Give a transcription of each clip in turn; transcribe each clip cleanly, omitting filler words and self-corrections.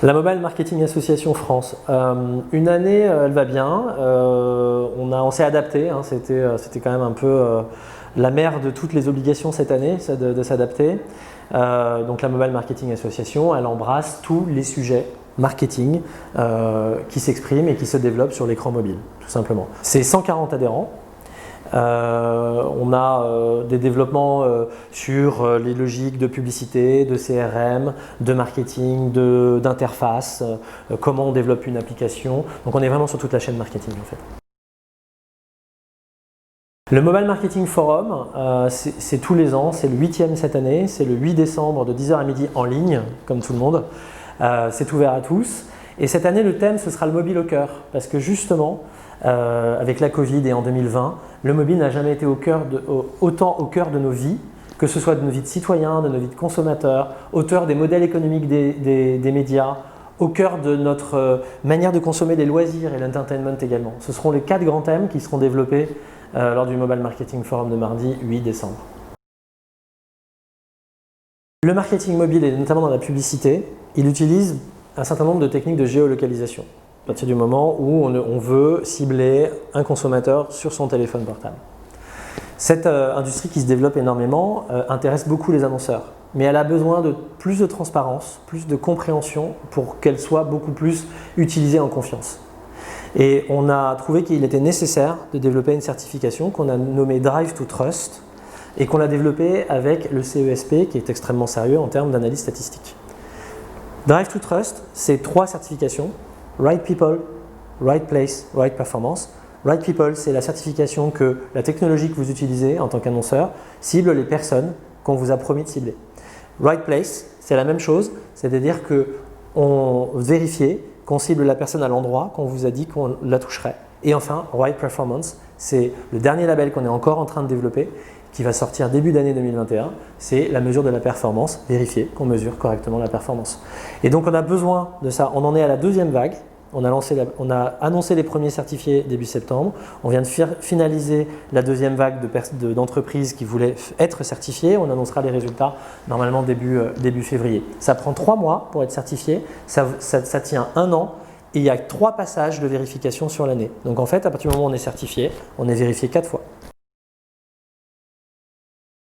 La Mobile Marketing Association France, une année elle va bien, on s'est adapté, hein, c'était quand même un peu la mère de toutes les obligations cette année, de s'adapter. Donc la Mobile Marketing Association, elle embrasse tous les sujets marketing qui s'expriment et qui se développent sur l'écran mobile, tout simplement. C'est 140 adhérents. On a des développements sur les logiques de publicité, de CRM, de marketing, d'interface, comment on développe une application. Donc on est vraiment sur toute la chaîne marketing en fait. Le Mobile Marketing Forum, c'est tous les ans, c'est le 8e cette année, c'est le 8 décembre de 10h à midi en ligne, comme tout le monde. C'est ouvert à tous. Et cette année, le thème, ce sera le mobile au cœur, parce que justement, avec la Covid et en 2020, le mobile n'a jamais été autant au cœur de nos vies, que ce soit de nos vies de citoyens, de nos vies de consommateurs, au cœur des modèles économiques des médias, au cœur de notre manière de consommer les loisirs et l'entertainment également. Ce seront les 4 grands thèmes qui seront développés lors du Mobile Marketing Forum de mardi 8 décembre. Le marketing mobile, et notamment dans la publicité, il utilise un certain nombre de techniques de géolocalisation. À partir du moment où on veut cibler un consommateur sur son téléphone portable. Cette industrie qui se développe énormément intéresse beaucoup les annonceurs, mais elle a besoin de plus de transparence, plus de compréhension pour qu'elle soit beaucoup plus utilisée en confiance. Et on a trouvé qu'il était nécessaire de développer une certification qu'on a nommée Drive to Trust et qu'on a développée avec le CESP qui est extrêmement sérieux en termes d'analyse statistique. Drive to Trust, c'est 3 certifications. Right People, Right Place, Right Performance. Right People, c'est la certification que la technologie que vous utilisez en tant qu'annonceur cible les personnes qu'on vous a promis de cibler. Right Place, c'est la même chose, c'est-à-dire qu'on vérifie qu'on cible la personne à l'endroit qu'on vous a dit qu'on la toucherait. Et enfin, Right Performance, c'est le dernier label qu'on est encore en train de développer, qui va sortir début d'année 2021, c'est la mesure de la performance, vérifier qu'on mesure correctement la performance. Et donc on a besoin de ça, on en est à la 2e vague, on a annoncé les premiers certifiés début septembre, on vient de finaliser la 2e vague d'entreprises qui voulaient être certifiées, on annoncera les résultats normalement début février. Ça prend 3 mois pour être certifié, ça tient 1 an. Et il y a 3 passages de vérification sur l'année. Donc en fait, à partir du moment où on est certifié, on est vérifié 4 fois.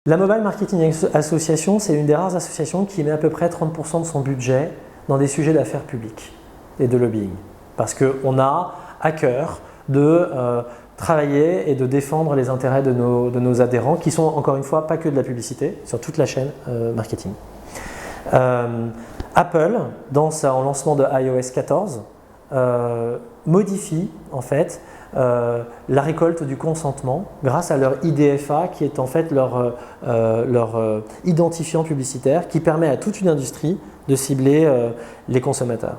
La Mobile Marketing Association, c'est une des rares associations qui met à peu près 30% de son budget dans des sujets d'affaires publiques et de lobbying. Parce qu'on a à cœur de travailler et de défendre les intérêts de nos adhérents, qui sont encore une fois pas que de la publicité, sur toute la chaîne marketing. Apple, dans son lancement de iOS 14, modifie en fait la récolte du consentement grâce à leur IDFA qui est en fait leur identifiant publicitaire qui permet à toute une industrie de cibler les consommateurs.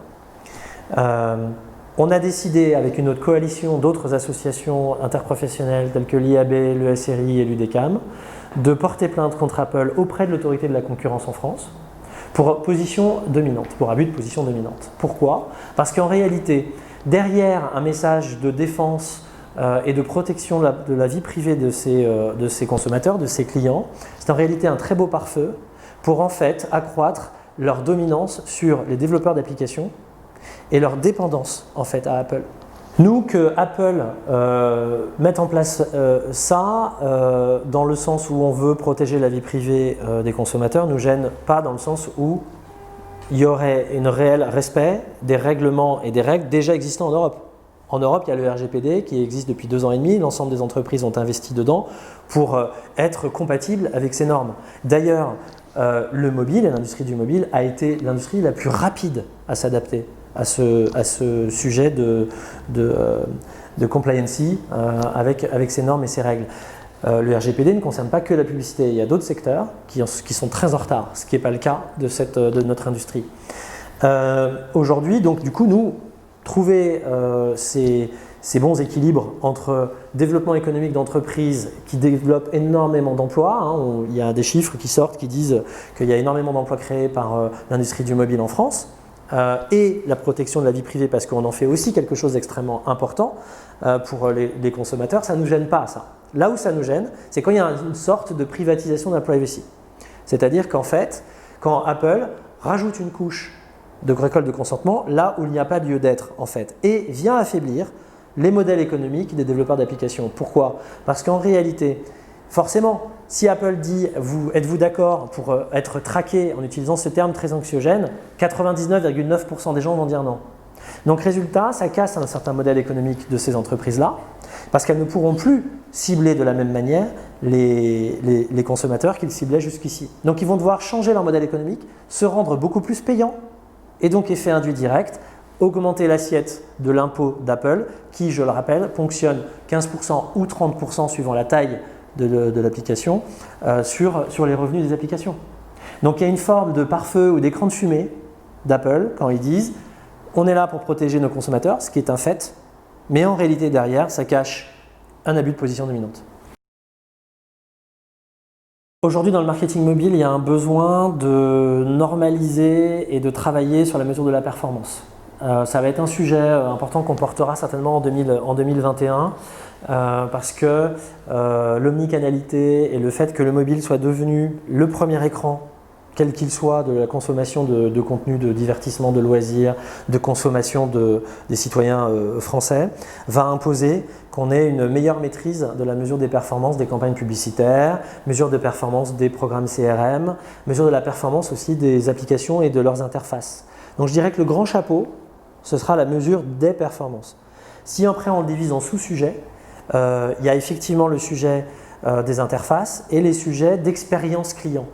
On a décidé avec une autre coalition d'autres associations interprofessionnelles telles que l'IAB, le SRI et l'UDECAM de porter plainte contre Apple auprès de l'autorité de la concurrence en France pour position dominante, pour abus de position dominante. Pourquoi? Parce qu'en réalité, derrière un message de défense et de protection de la vie privée de ces consommateurs, de ces clients, c'est en réalité un très beau pare-feu pour en fait accroître leur dominance sur les développeurs d'applications et leur dépendance en fait à Apple. Nous, que Apple mette en place ça dans le sens où on veut protéger la vie privée des consommateurs, nous gêne pas dans le sens où il y aurait un réel respect des règlements et des règles déjà existants en Europe. En Europe, il y a le RGPD qui existe depuis 2 ans et demi, l'ensemble des entreprises ont investi dedans pour être compatibles avec ces normes. D'ailleurs, le mobile et l'industrie du mobile a été l'industrie la plus rapide à s'adapter à ce sujet de compliancy avec ces normes et ces règles. Le RGPD ne concerne pas que la publicité, il y a d'autres secteurs qui sont très en retard, ce qui n'est pas le cas de notre industrie. Aujourd'hui, donc du coup, nous, trouver ces bons équilibres entre développement économique d'entreprises qui développent énormément d'emplois, hein, il y a des chiffres qui sortent qui disent qu'il y a énormément d'emplois créés par l'industrie du mobile en France, et la protection de la vie privée parce qu'on en fait aussi quelque chose d'extrêmement important pour les consommateurs, ça ne nous gêne pas ça. Là où ça nous gêne, c'est quand il y a une sorte de privatisation de la privacy. C'est-à-dire qu'en fait, quand Apple rajoute une couche de récolte de consentement là où il n'y a pas lieu d'être en fait, et vient affaiblir les modèles économiques des développeurs d'applications. Pourquoi? Parce qu'en réalité, forcément, si Apple dit êtes-vous d'accord pour être traqué en utilisant ce terme très anxiogène, 99,9% des gens vont dire non. Donc résultat, ça casse un certain modèle économique de ces entreprises-là, parce qu'elles ne pourront plus cibler de la même manière les consommateurs qu'ils ciblaient jusqu'ici. Donc ils vont devoir changer leur modèle économique, se rendre beaucoup plus payants, et donc effet induit direct, augmenter l'assiette de l'impôt d'Apple, qui, je le rappelle, ponctionne 15% ou 30% suivant la taille de l'application sur les revenus des applications. Donc il y a une forme de pare-feu ou d'écran de fumée d'Apple quand ils disent on est là pour protéger nos consommateurs, ce qui est un fait, mais en réalité derrière ça cache un abus de position dominante. Aujourd'hui dans le marketing mobile, il y a un besoin de normaliser et de travailler sur la mesure de la performance. Ça va être un sujet important qu'on portera certainement en 2021 parce que l'omnicanalité et le fait que le mobile soit devenu le premier écran, quel qu'il soit, de la consommation de contenu, de divertissement, de loisirs, de consommation des citoyens français, va imposer qu'on ait une meilleure maîtrise de la mesure des performances des campagnes publicitaires, mesure de performance des programmes CRM, mesure de la performance aussi des applications et de leurs interfaces. Donc je dirais que le grand chapeau, ce sera la mesure des performances. Si après on le divise en sous-sujets, il y a effectivement le sujet des interfaces et les sujets d'expérience client.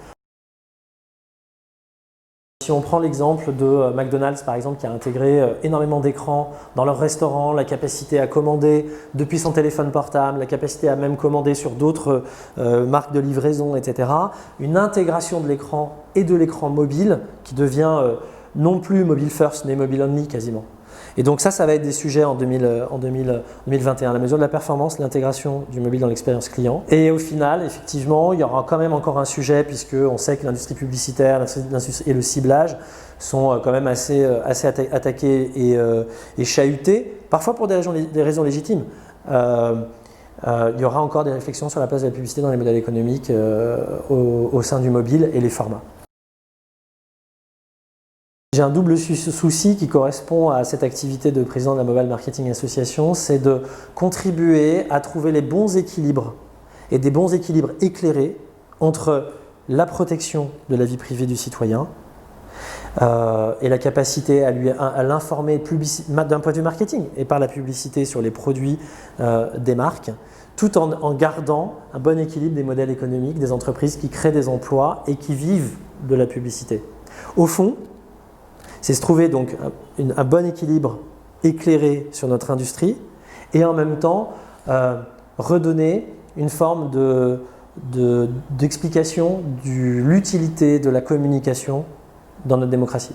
Si on prend l'exemple de McDonald's par exemple qui a intégré énormément d'écrans dans leur restaurant, la capacité à commander depuis son téléphone portable, la capacité à même commander sur d'autres marques de livraison, etc. Une intégration de l'écran et de l'écran mobile qui devient non plus mobile first mais mobile only quasiment. Et donc ça va être des sujets en 2021, la mesure de la performance, l'intégration du mobile dans l'expérience client. Et au final, effectivement, il y aura quand même encore un sujet puisqu'on sait que l'industrie publicitaire et le ciblage sont quand même assez attaqués et chahutés, parfois pour des raisons légitimes. Il y aura encore des réflexions sur la place de la publicité dans les modèles économiques au sein du mobile et les formats. J'ai un double souci qui correspond à cette activité de président de la Mobile Marketing Association, c'est de contribuer à trouver les bons équilibres et des bons équilibres éclairés entre la protection de la vie privée du citoyen et la capacité à l'informer d'un point de vue marketing et par la publicité sur les produits des marques, tout en gardant un bon équilibre des modèles économiques, des entreprises qui créent des emplois et qui vivent de la publicité. Au fond, c'est se trouver donc un bon équilibre éclairé sur notre industrie et en même temps redonner une forme d'explication de l'utilité de la communication dans notre démocratie.